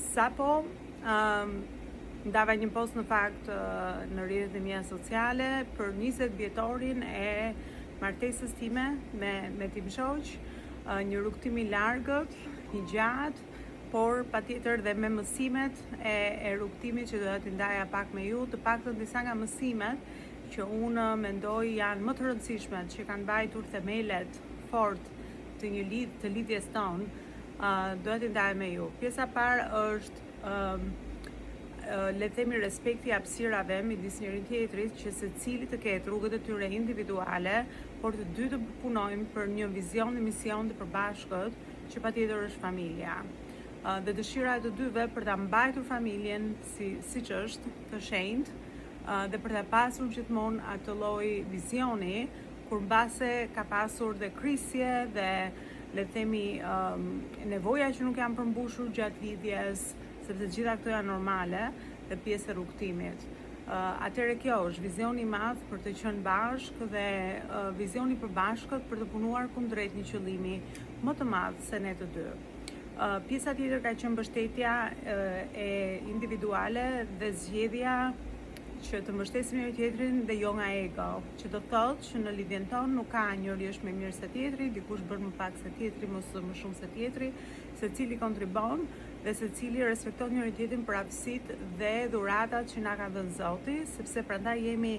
Sapo ndava një post në fakt në rrjetet e mia sociale për 20 vjetorin e martesës time me tim shoq, një rrugtim i largët, i gjatë, por patjetër dhe me mësimet e rrugtimit që do t'i ndaja pak me ju, të paktën disa nga mësimet që unë mendoj janë më të rëndësishme, që kanë mbajtur themelet fort të lidhjes tonë, do t'i ndaj me ju. Pjesa parë është le të themi respekti hapësirave midis njëri tjetrit, që secili të ketë rrugët e tyre individuale, por të dy të punojmë për një vizion dhe mision të përbashkët, që patjetër është familja. Dhe dëshira e të dyve për ta mbajtur familjen siç është, të shenjtë, dhe për ta pasur gjithmonë atë lloj vizioni, kur mbase ka pasur dhe krisje dhe le të themi nevoja që nuk janë përmbushur gjatë lidhjes, sepse gjitha këto janë normale dhe pjesë e rrugtimit. Atëherë kjo është vizioni i madh për të qenë bashkë dhe vizioni i përbashkët për të punuar kundrejt një qëllimi më të madh se ne të dy. Pjesa tjetër ka qenë mbështetja e individuale dhe zgjedhja që të mbështesim njëri tjetrin dhe jo nga ego, që do thotë që në lidhjen tonë nuk ka njëri është më mirë se tjetri, dikush bën më pak se tjetri, mos më shumë se tjetri, secili kontribon dhe secili respekton njëri tjetrin për aftësitë dhe dhuratat që na ka dhënë Zoti, sepse prandaj jemi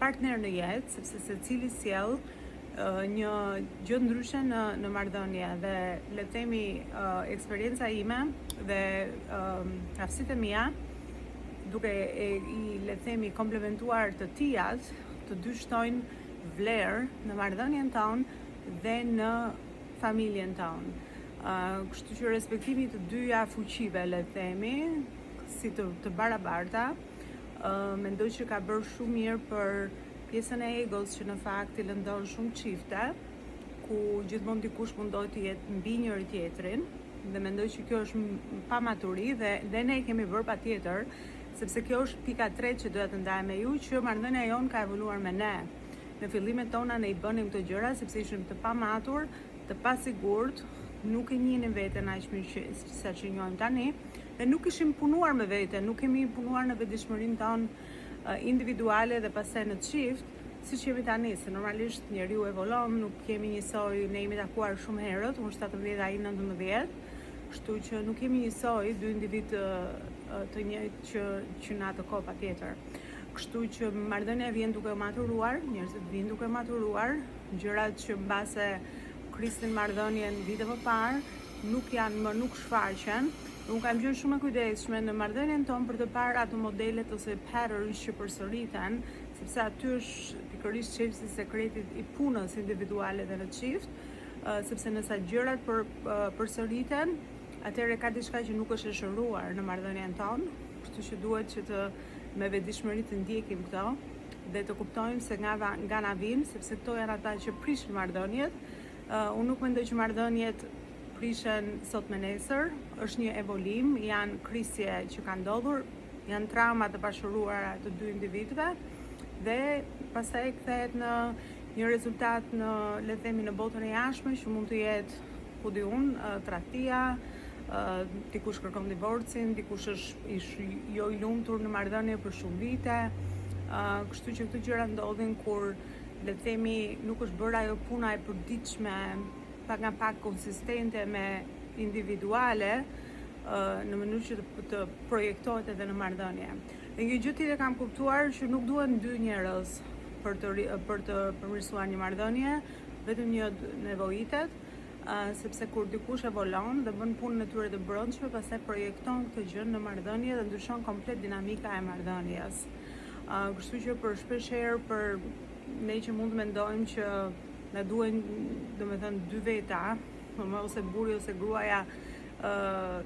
partner në jetë, sepse secili sjell një gjë ndryshe në marrëdhënie dhe le të themi eksperjenca ime dhe aftësitë e mia, duke le të themi komplementuar të tijat, të dy shtojnë vlerë në marrëdhënien tonë dhe në familjen tonë. Kështu që respektimi të dyja fuqive, le të themi, si të barabarta, mendoj që ka bërë shumë mirë për pjesën e egos që në fakt i lëndon shumë çifte, ku gjithmonë dikush mundoj të jetë mbi njëri tjetrin, dhe mendoj që kjo është pa maturi dhe ne kemi bërë patjetër, sepse kjo është pika 3 që doja të ndaj me ju, që marrëdhënia jonë ka evoluar me ne. Në fillimet tona ne i bënim këto gjëra sepse ishim të pamatur, të pasigurt, nuk e njihnim veten aq mirë sa që njohim tani, dhe nuk ishim punuar me veten, nuk kemi punuar në vetëdijshmërinë tonë individuale dhe pastaj në çift, siç jemi tani, se normalisht njeriu evolon, nuk kemi njësoj, ne jemi takuar shumë herët, unë 17, ai 19, kështu që nuk kemi njësoj dy individ të njëjtë që në atë kohë patjetër. Kështu që marrëdhënia vjen duke maturuar, njerëzit vijnë duke maturuar, gjërat që mbase kristin marrëdhënien vite më parë nuk shfaqen. Unë kam qenë shumë e kujdesshme në marrëdhënien tonë për të parë ato modelet ose patterns që përsëriten, sepse aty është pikërisht çelësi i sekretit i punës individuale dhe në çift, sepse nëse gjërat përsëriten, atëherë ka diçka që nuk është e shëruar në marrëdhënien tonë, kështu që duhet që me vetëdijshmëri të ndjekim këto dhe të kuptojmë se nga na vijnë, sepse këto janë ata që prishin marrëdhëniet. Unë nuk mendoj që marrëdhëniet prishen sot me nesër, është një evolim, janë krisje që kanë ndodhur, janë trauma të pashëruara të dy individëve dhe pastaj kthehet në një rezultat le të themi në botën e jashtme, që mund të jetë, ku di unë, tradhtia, dikush kërkon divorcin, dikush është jo i lumtur në marrëdhënie për shumë vite, kështu që këto gjëra ndodhin kur le të themi nuk është bërë ajo puna e përditshme, pak nga pak konsistente me individuale, në mënyrë që të projektohet edhe në marrëdhënie. Dhe një gjë tjetër kam kuptuar që nuk duhen dy njerëz për të përmirësuar një marrëdhënie, vetëm një nevojitet, sepse kur dikush evolon dhe bën punën e tyre të brendshme, pastaj projekton këtë gjë në marrëdhënie dhe ndryshon komplet dinamika e marrëdhënies. Kështu që për shpesh herë për ne që mund të mendojmë që na duhen, domethënë, dy veta, ose burri ose gruaja,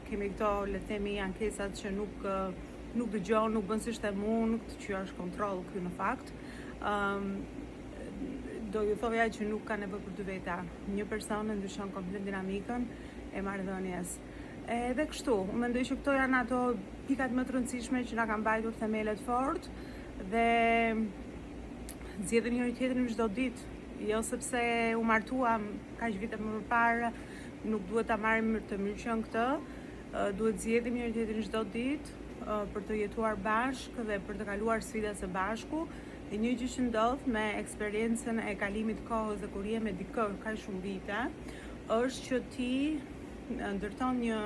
kemi këto, le të themi, ankesat që nuk dëgjon, nuk bën siç them unë, që është kontroll ky në fakt. Do ju thoja që nuk ka nevojë për dy veta. Një person ndryshon komplet dinamikën e marrëdhënies. Edhe kështu, unë mendoj që këto janë ato pikat më të rëndësishme që na kanë mbajtur themelet fort dhe zgjedhim njëri tjetrin çdo ditë, jo sepse u martuam kaq vite më parë, nuk duhet ta marrim të mirëqen këtë, duhet zgjedhim njëri tjetrin çdo ditë për të jetuar bashkë dhe për të kaluar sfida së bashku. Dhe një gjë që ndodh me eksperiencën e kalimit të kohës dhe kur je me dikë kaq shumë vite, është që ti ndërton një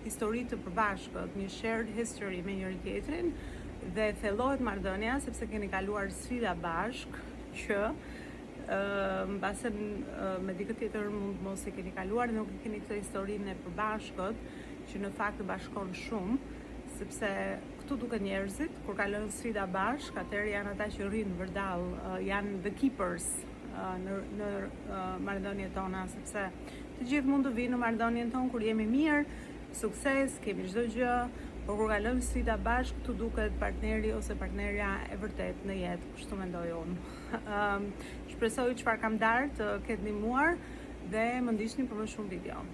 histori të përbashkët, një shared history me njëri tjetrin dhe thellohet marrëdhënia sepse keni kaluar sfida bashkë që mbase me dikë tjetër mund mos e keni kaluar, nuk e keni këtë historinë e përbashkët që në fakt bashkon shumë, sepse këtu duket njerëzit kur kalojnë sfida bashkë, atëherë janë ata që rrinë vërdall, janë the keepers në marrëdhëniet tona, sepse të gjithë mund të vinë në marrëdhënien tonë kur jemi mirë, sukses, kemi çdo gjë, por kur kalojmë sfida bashkë, këtu duket partneri ose partnerja e vërtet në jetë, kështu mendoj unë. Shpresoj çfarë kam darë të ketë ndihmuar dhe më ndiqni për më shumë video.